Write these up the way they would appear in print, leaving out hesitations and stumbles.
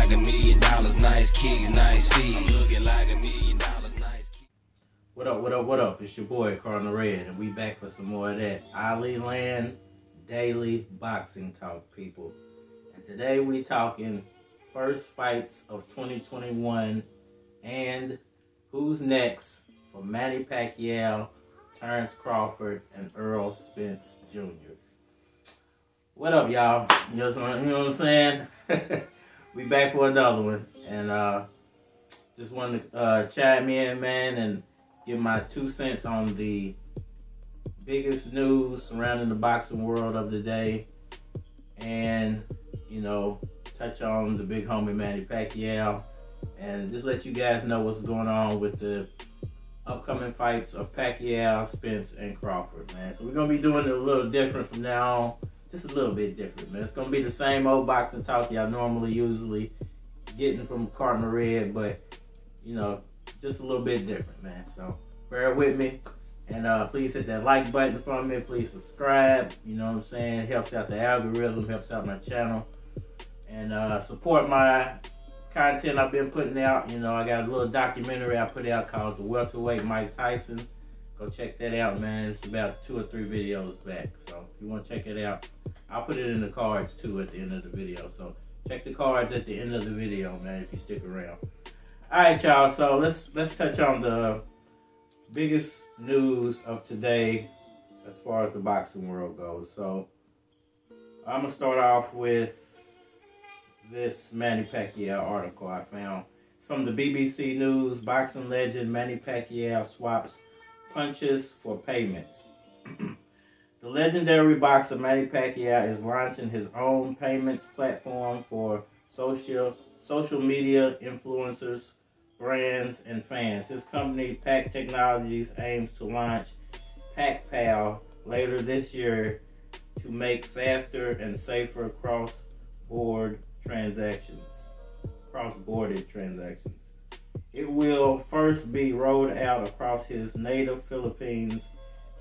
like $1 million, nice kicks, nice feet. I'm looking like $1 million, nice kicks. What up, what up, what up? It's your boy, Cardinal, and we back for some more of that Ali Land Daily Boxing Talk, people. And today we talking first fights of 2021 and who's next for Manny Pacquiao, Terence Crawford, and Errol Spence Jr. What up, y'all? You know what I'm saying? We back for another one. And just wanted to chime in, man, and give my 2 cents on the biggest news surrounding the boxing world of the day. And, you know, touch on the big homie Manny Pacquiao. And just let you guys know what's going on with the upcoming fights of Pacquiao, Spence, and Crawford, man. So we're going to be doing it a little different from now on. Just a little bit different, man. It's going to be the same old boxing talk y'all normally usually getting from Cardinal Red, but, you know, just a little bit different, man. So bear with me. And please hit that like button for me. Please subscribe. You know what I'm saying? It helps out the algorithm, helps out my channel. And support my content I've been putting out. You know, I got a little documentary I put out called The Welterweight Mike Tyson. Go check that out, man. It's about 2 or 3 videos back. So if you want to check it out, I'll put it in the cards too at the end of the video. So check the cards at the end of the video, man, if you stick around. All right, y'all. So let's touch on the biggest news of today as far as the boxing world goes. So I'm gonna start off with this Manny Pacquiao article I found. It's from the BBC News. Boxing legend Manny Pacquiao swaps punches for payments. The legendary boxer Manny Pacquiao is launching his own payments platform for social media influencers, brands, and fans. His company, Pac Technologies, aims to launch Pacquiao later this year to make faster and safer cross-border transactions. It will first be rolled out across his native Philippines,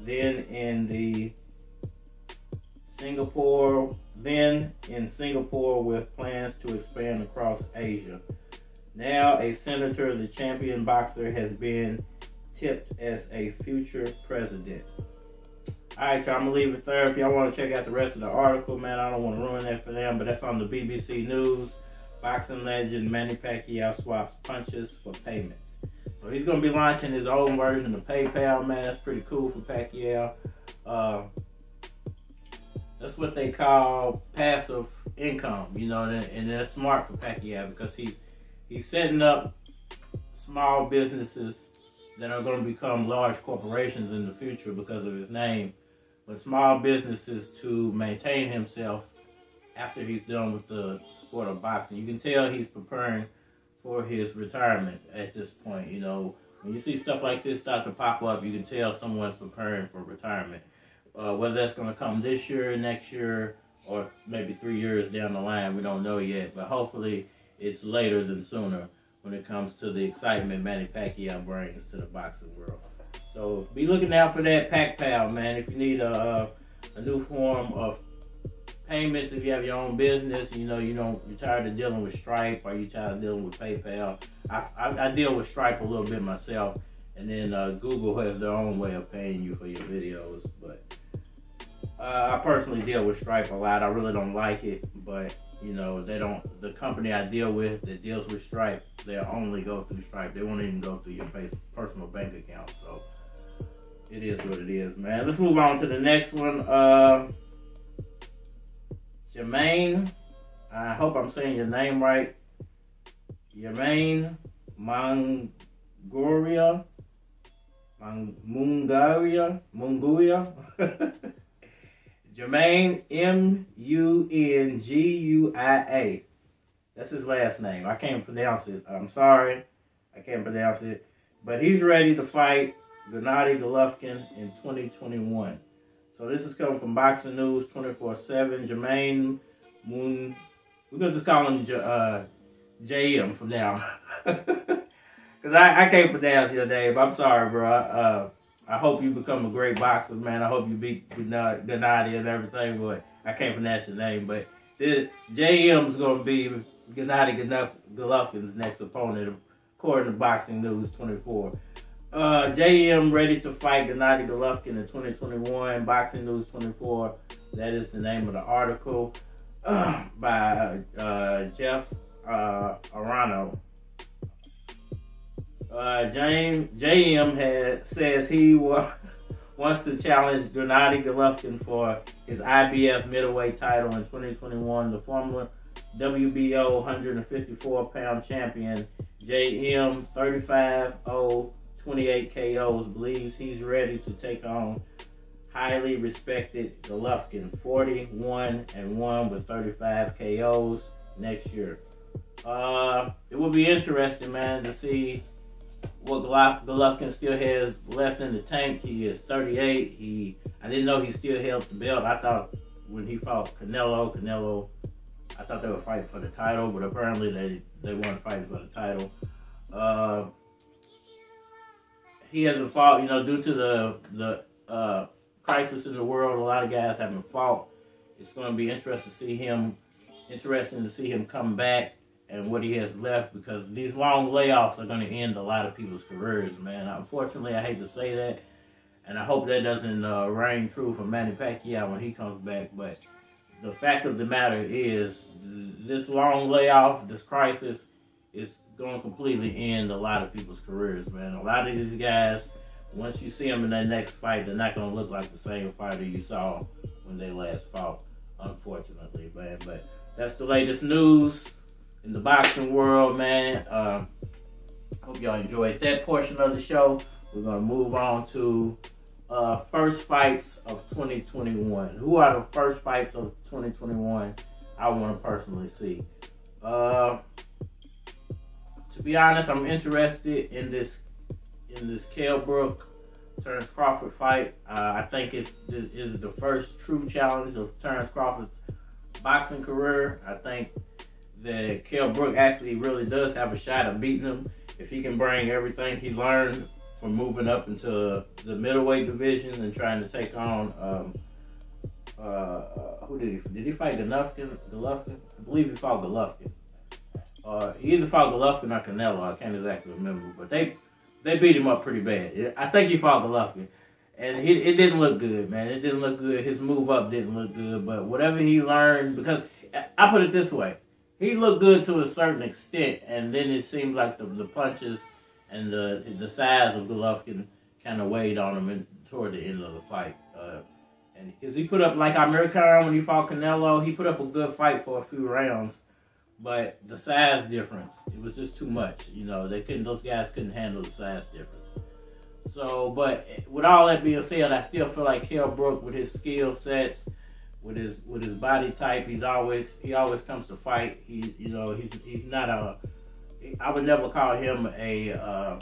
then in Singapore with plans to expand across Asia. Now a senator, the champion boxer has been tipped as a future president. Alright, y'all, I'm going to leave it there. If y'all want to check out the rest of the article, man, I don't want to ruin that for them, but that's on the BBC News. Boxing legend Manny Pacquiao swaps punches for payments. So he's going to be launching his own version of PayPal, man. That's pretty cool for Pacquiao. That's what they call passive income, you know, and that's smart for Pacquiao because he's setting up small businesses that are going to become large corporations in the future because of his name, but small businesses to maintain himself after he's done with the sport of boxing. You can tell he's preparing for his retirement at this point. You know, when you see stuff like this start to pop up, you can tell someone's preparing for retirement. Whether that's going to come this year, next year, or maybe 3 years down the line, we don't know yet. But hopefully it's later than sooner when it comes to the excitement Manny Pacquiao brings to the boxing world. So be looking out for that Pacquiao, man. If you need a new form of payments, if you have your own business, you know, you're tired of dealing with Stripe, or you're tired of dealing with PayPal. I deal with Stripe a little bit myself, and then Google has their own way of paying you for your videos. But I personally deal with Stripe a lot. I really don't like it, but you know, the company I deal with that deals with Stripe, they'll only go through Stripe. They won't even go through your personal bank account. So it is what it is, man. Let's move on to the next one. Jermaine, I hope I'm saying your name right. Jermaine Munguia. Jermaine Munguia. That's his last name. I can't pronounce it. I'm sorry. I can't pronounce it. But he's ready to fight Gennady Golovkin in 2021. So this is coming from Boxing News 24/7. Jermaine Moon. We're going to just call him JM from now. Because I can't pronounce your name. I'm sorry, bro. I hope you become a great boxer, man. I hope you beat Gennady and everything, but I can't pronounce your name. But JM's going to be Gennady Golovkin's next opponent, according to Boxing News 24. JM ready to fight Gennady Golovkin in 2021. Boxing News 24. That is the name of the article by Jeff Arano. JM says he wants to challenge Gennady Golovkin for his IBF middleweight title in 2021. The former WBO 154-pound champion JM, 35-0, 28 KOs, believes he's ready to take on highly respected Golovkin, 41-1 with 35 KOs next year. It will be interesting, man, to see what Golovkin still has left in the tank. He is 38. I didn't know he still held the belt. I thought when he fought Canelo, I thought they were fighting for the title, but apparently they weren't fighting for the title. He hasn't fought, due to the crisis in the world. A lot of guys haven't fought. It's going to be interesting to see him come back and what he has left, because these long layoffs are going to end a lot of people's careers, man. Unfortunately, I hate to say that, and I hope that doesn't reign true for Manny Pacquiao when he comes back. But the fact of the matter is, this long layoff, this crisis, is going to completely end a lot of people's careers, man. A lot of these guys, once you see them in their next fight, they're not going to look like the same fighter you saw when they last fought, unfortunately, man. But that's the latest news in the boxing world, man. Hope y'all enjoyed that portion of the show. We're going to move on to first fights of 2021. Who are the first fights of 2021 I want to personally see? To be honest, I'm interested in this Kell Brook Terence Crawford fight. I think it is the first true challenge of Terence Crawford's boxing career. I think that Kell Brook actually really does have a shot at beating him if he can bring everything he learned from moving up into the middleweight division and trying to take on who did he fight? Golovkin? I believe he fought Golovkin. He either fought Golovkin or Canelo. I can't exactly remember, but they beat him up pretty bad. I think he fought Golovkin, and it didn't look good, man. It didn't look good. His move up didn't look good, but whatever he learned, because I put it this way, he looked good to a certain extent, and then it seemed like the punches and the size of Golovkin kind of weighed on him toward the end of the fight. And because he put up, like American when he fought Canelo, he put up a good fight for a few rounds. But the size difference, it was just too much. Those guys couldn't handle the size difference. So, but with all that being said, I still feel like Kell Brook, with his skill sets, with his body type, he always comes to fight. He's not I would never call him a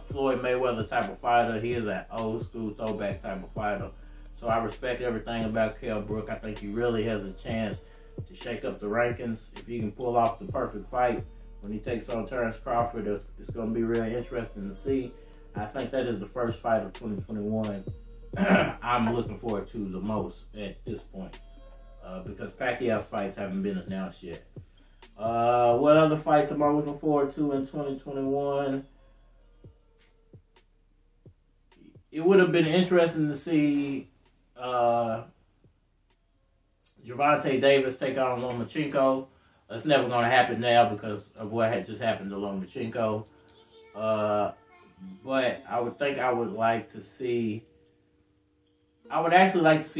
Floyd Mayweather type of fighter. He is an old school throwback type of fighter. So I respect everything about Kell Brook. I think he really has a chance to shake up the rankings. If he can pull off the perfect fight when he takes on Terence Crawford, it's going to be really interesting to see. I think that is the first fight of 2021 I'm looking forward to the most at this point, because Pacquiao's fights haven't been announced yet. What other fights am I looking forward to in 2021? It would have been interesting to see Gervonta Davis take on Lomachenko. That's never going to happen now because of what had just happened to Lomachenko. But I would actually like to see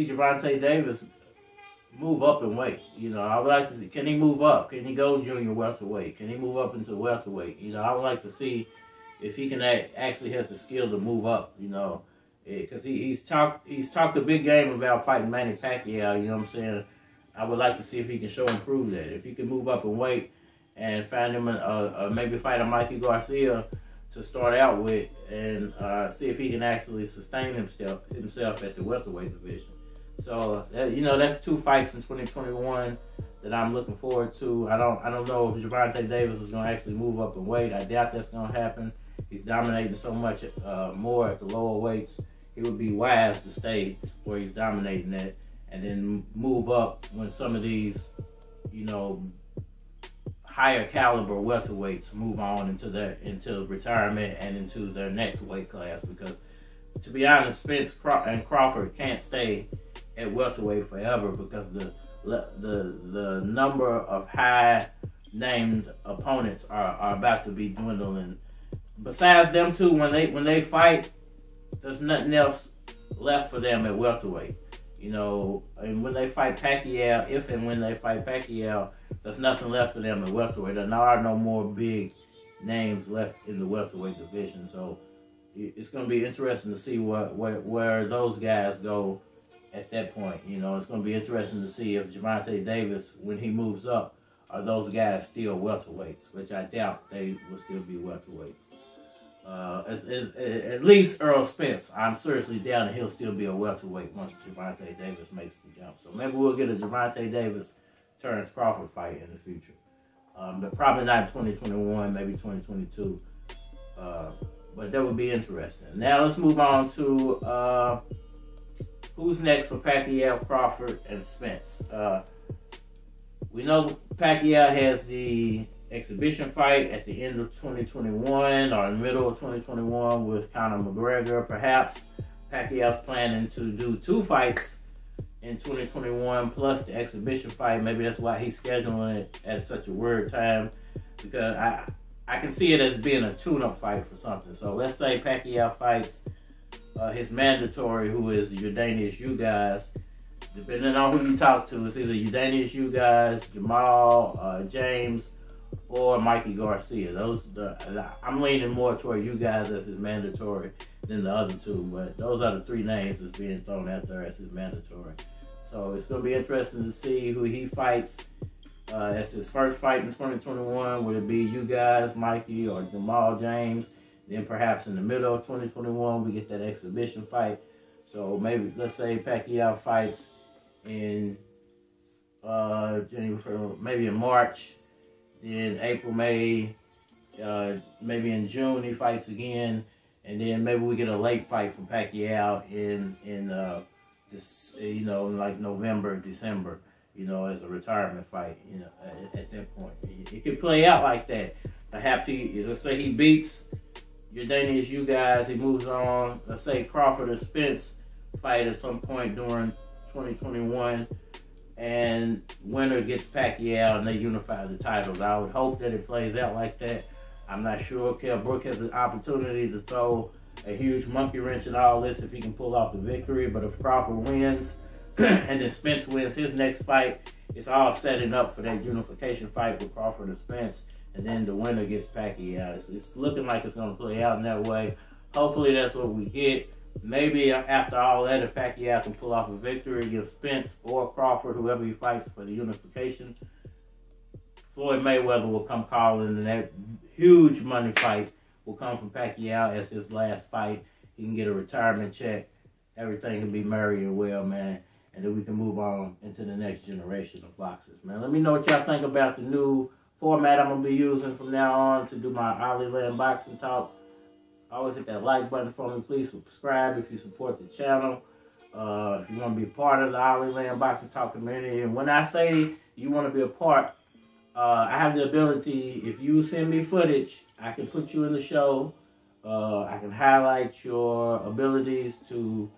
Gervonta Davis move up in weight. I would like to see, can he move up? Can he go junior welterweight? Can he move up into welterweight? I would like to see if he can actually has the skill to move up, because he's talked a big game about fighting Manny Pacquiao, you know what I'm saying? I would like to see if he can prove that. If he can move up in weight and find him, maybe fight a Mikey Garcia to start out with, and see if he can actually sustain himself at the welterweight division. So that's two fights in 2021 that I'm looking forward to. I don't know if Gervonta Davis is going to actually move up in weight. I doubt that's going to happen. He's dominating so much more at the lower weights. It would be wise to stay where he's dominating at, and then move up when some of these, higher caliber welterweights move on into retirement and into their next weight class, because to be honest, Spence and Crawford can't stay at welterweight forever, because the number of high named opponents are about to be dwindling. Besides them two, when they fight, there's nothing else left for them at welterweight. You know, and when they fight Pacquiao, if and when they fight Pacquiao, there's nothing left for them at welterweight. There are no more big names left in the welterweight division. So it's going to be interesting to see where those guys go at that point. You know, it's going to be interesting to see if Gervonta Davis, when he moves up, are those guys still welterweights, which I doubt they will still be welterweights. At least Errol Spence, I'm seriously doubting he'll still be a welterweight once Gervonta Davis makes the jump. So maybe we'll get a Gervonta Davis, Terence Crawford fight in the future. But probably not in 2021, maybe 2022. But that would be interesting. Now let's move on to who's next for Pacquiao, Crawford, and Spence. We know Pacquiao has the exhibition fight at the end of 2021 or in the middle of 2021 with Conor McGregor. Perhaps Pacquiao's planning to do 2 fights in 2021 plus the exhibition fight. Maybe that's why he's scheduling it at such a weird time, because I can see it as being a tune-up fight for something. So let's say Pacquiao fights his mandatory, who is Udanius Ugas. Depending on who you talk to, it's either Udanius Ugas, Jamal James, or Mikey Garcia. I'm leaning more toward you guys as his mandatory than the other two, but those are the 3 names that's being thrown out there as his mandatory. So it's going to be interesting to see who he fights as his first fight in 2021. Would it be you guys, Mikey, or Jamal James? Then perhaps in the middle of 2021 we get that exhibition fight. So maybe let's say Pacquiao fights in January, maybe in March. Then April, May, maybe in June he fights again, and then maybe we get a late fight from Pacquiao in this, you know, like November, December, you know, as a retirement fight. You know, at that point, it could play out like that. Perhaps let's say he beats Udanius Ugas, he moves on. Let's say Crawford or Spence fight at some point during 2021. And winner gets Pacquiao and they unify the titles. I would hope that it plays out like that. I'm not sure. Kell Brook has an opportunity to throw a huge monkey wrench in all this if he can pull off the victory. But if Crawford wins and then Spence wins his next fight, it's all setting up for that unification fight with Crawford and Spence. And then the winner gets Pacquiao. It's looking like it's going to play out in that way. Hopefully that's what we get. Maybe after all that, if Pacquiao can pull off a victory against Spence or Crawford, whoever he fights for the unification, Floyd Mayweather will come calling, and that huge money fight will come from Pacquiao as his last fight. He can get a retirement check. Everything can be merry and well, man. And then we can move on into the next generation of boxers, man. Let me know what y'all think about the new format I'm going to be using from now on to do my Ali Land Boxing Talk. Always hit that like button for me. Please subscribe if you support the channel. If you want to be part of the Ali Land Boxing Talk community. And when I say you want to be a part, I have the ability, if you send me footage, I can put you in the show. I can highlight your abilities to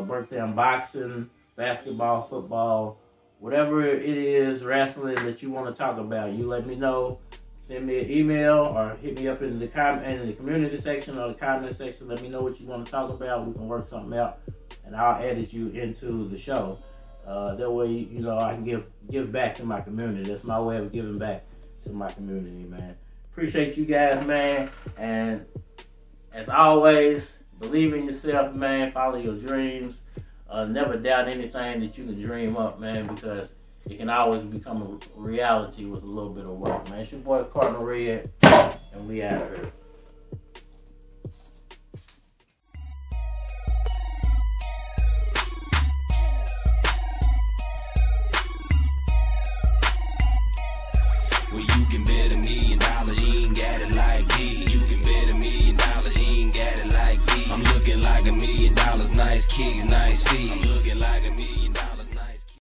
break down boxing, basketball, football, whatever it is, wrestling that you want to talk about. You let me know. Send me an email or hit me up in the community section or the comment section. Let me know what you want to talk about. We can work something out, and I'll edit you into the show. That way, you know, I can give back to my community. That's my way of giving back to my community, man. Appreciate you guys, man. And as always, believe in yourself, man. Follow your dreams. Never doubt anything that you can dream up, man, because it can always become a reality with a little bit of work, man. It's your boy Cardinal, and we out of here. Well, you can bet $1 million, you ain't got it like me. You can bet $1 million, you ain't got it like me. I'm looking like $1 million, nice kicks, nice feet. I'm looking like $1 million.